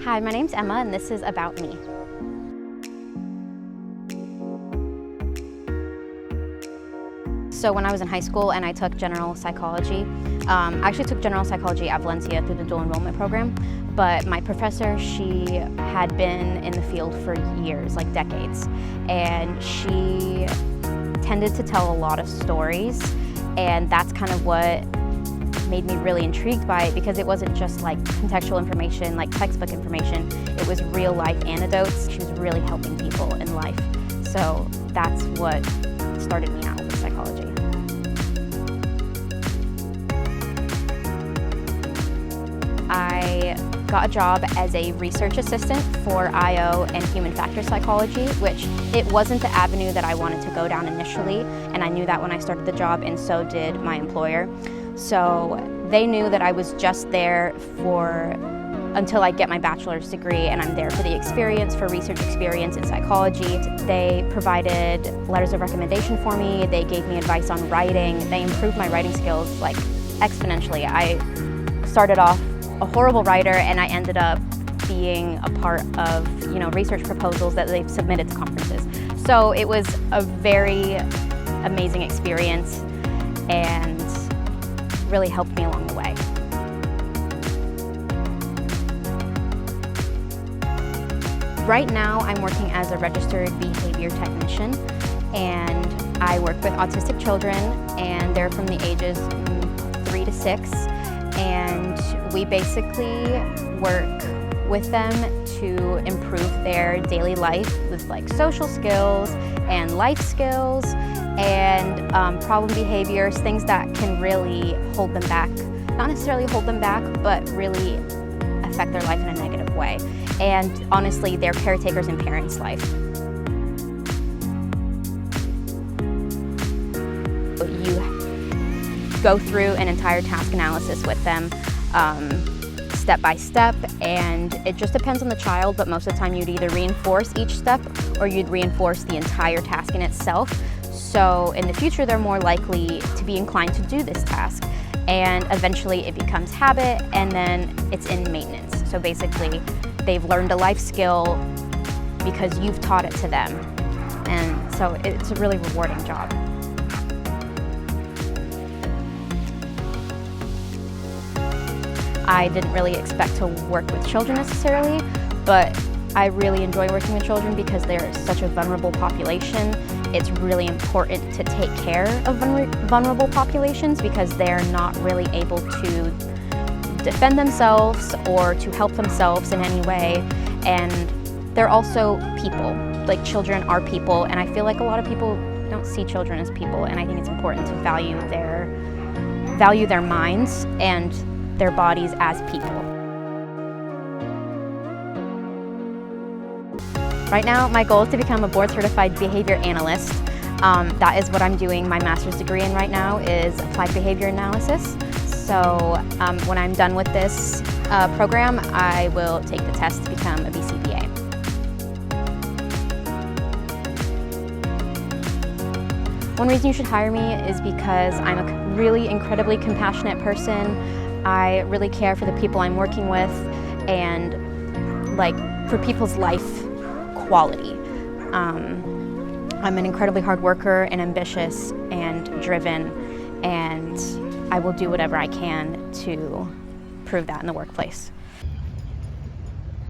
Hi, my name's Emma and this is About Me. So when I was in high school and I took general psychology, I actually took general psychology at Valencia through the dual enrollment program, but my professor, she had been in the field for years, like decades, and she tended to tell a lot of stories, and that's kind of what made me really intrigued by it, because it wasn't just like contextual information, like textbook information, it was real life anecdotes. She was really helping people in life. So that's what started me out with psychology. I got a job as a research assistant for IO and human factor psychology, which it wasn't the avenue that I wanted to go down initially, and I knew that when I started the job, and so did my employer. So they knew that I was just there until I get my bachelor's degree, and I'm there for the experience, for research experience in psychology. They provided letters of recommendation for me, they gave me advice on writing, they improved my writing skills like exponentially. I started off a horrible writer and I ended up being a part of research proposals that they've submitted to conferences. So it was a very amazing experience and really helped me along the way. Right now I'm working as a registered behavior technician, and I work with autistic children, and they're from the ages 3 to 6, and we basically work with them to improve their daily life with like social skills and life skills and problem behaviors, things that can really hold them back. Not necessarily hold them back, but really affect their life in a negative way. And honestly, they're caretakers in parents' life. You go through an entire task analysis with them, step by step, and it just depends on the child, but most of the time you'd either reinforce each step or you'd reinforce the entire task in itself. So in the future, they're more likely to be inclined to do this task, and eventually it becomes habit, and then it's in maintenance. So basically, they've learned a life skill because you've taught it to them, and so it's a really rewarding job. I didn't really expect to work with children necessarily, but I really enjoy working with children because they're such a vulnerable population. It's really important to take care of vulnerable populations because they're not really able to defend themselves or to help themselves in any way. And they're also people. Like, children are people, and I feel like a lot of people don't see children as people, and I think it's important to value their minds and their bodies as people. Right now, my goal is to become a board-certified behavior analyst. That is what I'm doing my master's degree in right now, is applied behavior analysis. So when I'm done with this program, I will take the test to become a BCBA. One reason you should hire me is because I'm a really incredibly compassionate person. I really care for the people I'm working with and for people's life quality. I'm an incredibly hard worker and ambitious and driven, and I will do whatever I can to prove that in the workplace.